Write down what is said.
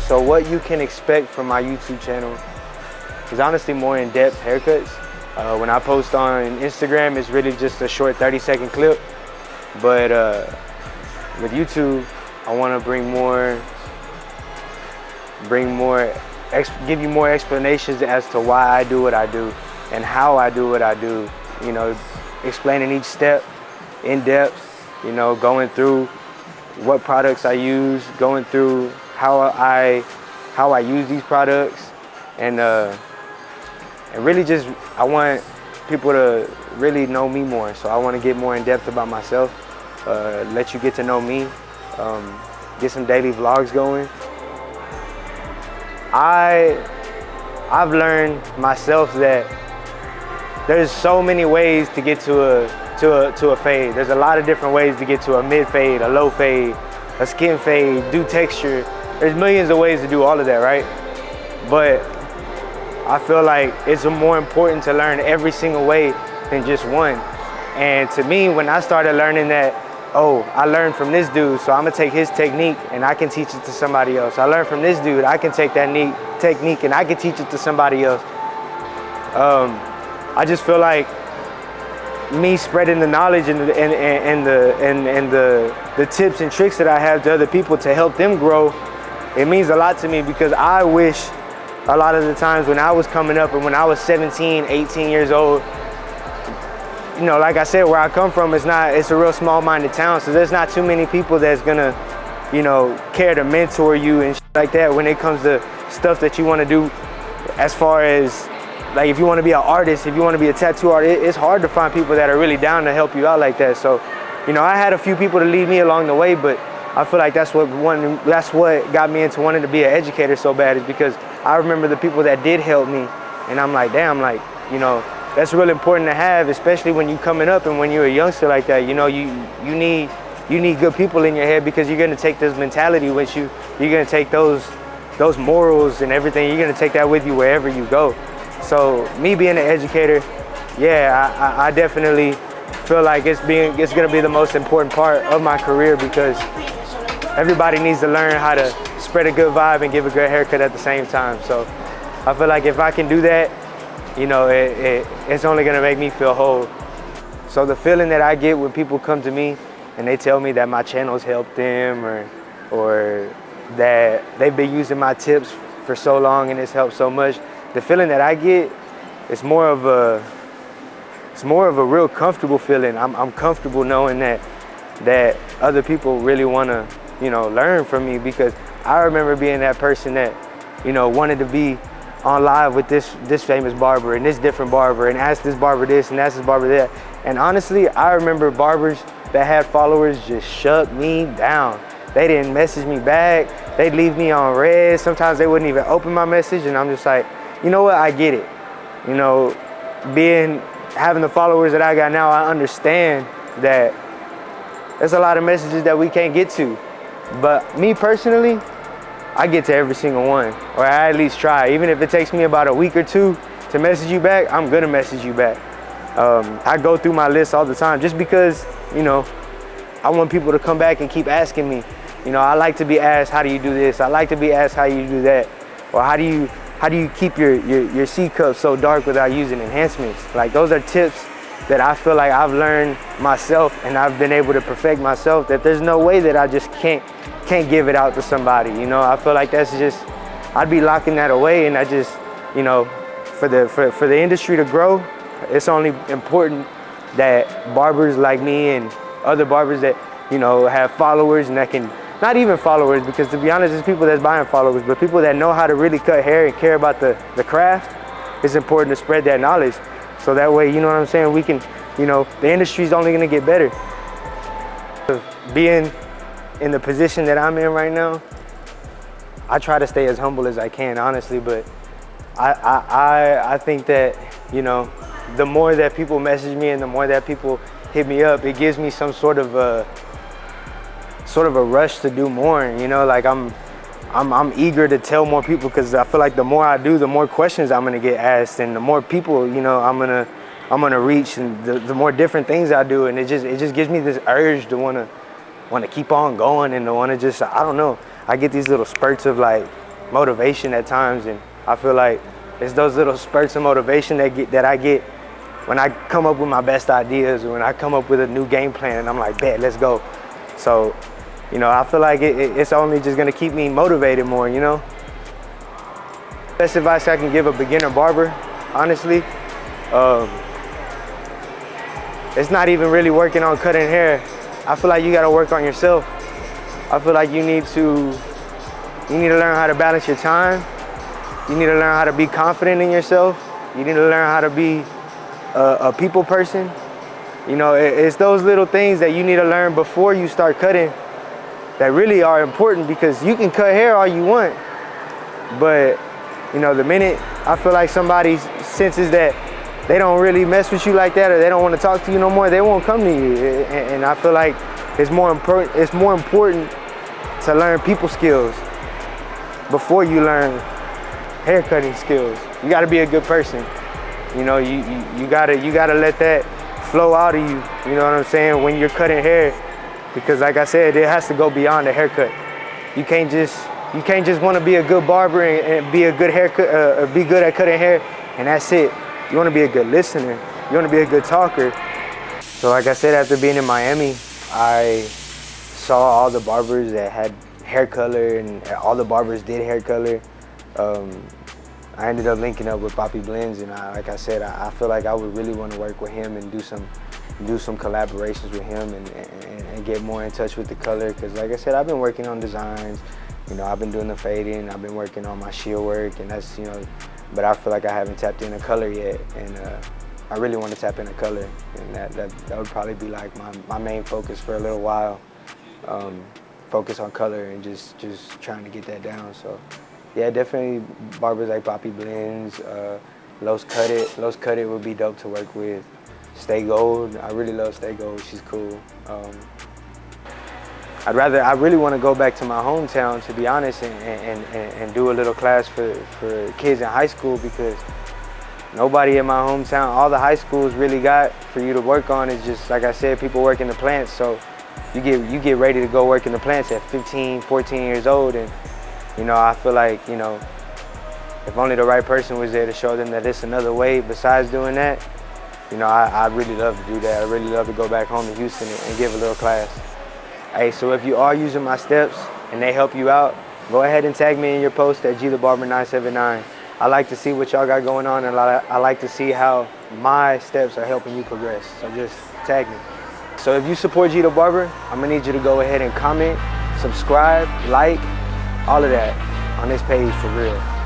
So what you can expect from my YouTube channel is honestly more in-depth haircuts. When I post on Instagram, it's really just a short 30-second clip. But with YouTube, I want to give you more explanations as to why I do what I do and how I do what I do. You know, explaining each step in depth. You know, going through what products I use, going through how I use these products, and really just I want people to really know me more. So I want to get more in depth about myself, let you get to know me, get some daily vlogs going. I've learned myself that there's so many ways to get to a fade. There's a lot of different ways to get to a mid fade, a low fade, a skin fade, do texture. There's millions of ways to do all of that, right? But I feel like it's more important to learn every single way than just one. And to me, when I started learning that, oh, I learned from this dude, so I'm gonna take his technique and I can teach it to somebody else. I learned from this dude, I can take that technique and I can teach it to somebody else. I just feel like me spreading the knowledge and the tips and tricks that I have to other people to help them grow, it means a lot to me, because I wish a lot of the times when I was coming up and when I was 17, 18 years old, you know, like I said, where I come from, it's a real small-minded town, so there's not too many people that's gonna, you know, care to mentor you and shit like that when it comes to stuff that you want to do. As far as, like, if you want to be an artist, if you want to be a tattoo artist, it's hard to find people that are really down to help you out like that. So, you know, I had a few people to lead me along the way, but I feel like that's what got me into wanting to be an educator so bad, is because I remember the people that did help me, and I'm like, damn, like, you know, that's really important to have, especially when you're coming up and when you're a youngster like that. You know, you need good people in your head, because you're gonna take this mentality with you. You're gonna take those morals and everything. You're gonna take that with you wherever you go. So me being an educator, yeah, I definitely feel like it's gonna be the most important part of my career, because everybody needs to learn how to spread a good vibe and give a good haircut at the same time. So I feel like if I can do that, you know, it's only gonna make me feel whole. So the feeling that I get when people come to me and they tell me that my channel's helped them, or that they've been using my tips for so long and it's helped so much, the feeling that I get is more of a real comfortable feeling. I'm comfortable knowing that other people really wanna, you know, learn from me, because I remember being that person that, you know, wanted to be on live with this famous barber and this different barber, and ask this barber this and ask this barber that. And honestly, I remember barbers that had followers just shut me down. They didn't message me back. They'd leave me on red. Sometimes they wouldn't even open my message, and I'm just like, you know what, I get it. You know, having the followers that I got now, I understand that there's a lot of messages that we can't get to. But me personally, I get to every single one, or I at least try. Even if it takes me about a week or two to message you back, I'm gonna message you back. I go through my list all the time, just because, you know, I want people to come back and keep asking me. You know, I like to be asked, how do you do this? I like to be asked, how you do that? Or how do you keep your C cup so dark without using enhancements? Like, those are tips that I feel like I've learned myself, and I've been able to perfect myself, that there's no way that I just can't give it out to somebody. You know, I feel like that's just, I'd be locking that away. And I just, you know, for the industry to grow, it's only important that barbers like me and other barbers that, you know, have followers, and that can, not even followers, because to be honest, it's people that's buying followers, but people that know how to really cut hair and care about the craft, it's important to spread that knowledge. So that way, you know what I'm saying, we can, you know, the industry's only gonna get better. Being in the position that I'm in right now, I try to stay as humble as I can, honestly, but I think that, you know, the more that people message me and the more that people hit me up, it gives me some sort of a rush to do more. You know, like I'm eager to tell more people, because I feel like the more I do, the more questions I'm gonna get asked, and the more people, you know, I'm gonna reach, and the more different things I do, and it just gives me this urge to wanna keep on going, and to wanna just, I don't know, I get these little spurts of like, motivation at times, and I feel like it's those little spurts of motivation that I get when I come up with my best ideas, or when I come up with a new game plan, and I'm like, bet, let's go. So, you know, I feel like it's only just gonna keep me motivated more, you know? Best advice I can give a beginner barber, honestly, it's not even really working on cutting hair. I feel like you gotta work on yourself. I feel like you need to learn how to balance your time. You need to learn how to be confident in yourself. You need to learn how to be a people person. You know, it's those little things that you need to learn before you start cutting that really are important, because you can cut hair all you want, but you know, the minute I feel like somebody senses that they don't really mess with you like that, or they don't want to talk to you no more, they won't come to you. And I feel like it's more important to learn people skills before you learn hair cutting skills. You got to be a good person. You know, you gotta let that flow out of you. You know what I'm saying? When you're cutting hair, because like I said, it has to go beyond the haircut. You can't just want to be a good barber and be a good haircut, be good at cutting hair, and that's it. You want to be a good listener. You want to be a good talker. So like I said, after being in Miami, I saw all the barbers that had hair color, and all the barbers did hair color. I ended up linking up with Papi Blends, and like I said, I feel like I would really want to work with him and do some collaborations with him, and get more in touch with the color. Because like I said, I've been working on designs. You know, I've been doing the fading. I've been working on my shield work, and that's, you know, but I feel like I haven't tapped into color yet, and I really want to tap into color, and that would probably be like my main focus for a little while. Focus on color and just trying to get that down. So yeah, definitely barbers like Papi Blends, Los Cut It would be dope to work with. Stay Gold, I really love Stay Gold, she's cool. I really want to go back to my hometown, to be honest, and do a little class for kids in high school, because nobody in my hometown, all the high schools really got for you to work on is just, like I said, people work in the plants. So you get ready to go work in the plants at 15, 14 years old, and you know, I feel like, you know, if only the right person was there to show them that it's another way besides doing that, you know, I'd really love to do that. I'd really love to go back home to Houston and give a little class. Hey, so if you are using my steps and they help you out, go ahead and tag me in your post at GTheBarber979. I like to see what y'all got going on, and I like to see how my steps are helping you progress. So just tag me. So if you support G the Barber, I'm gonna need you to go ahead and comment, subscribe, like, all of that on this page for real.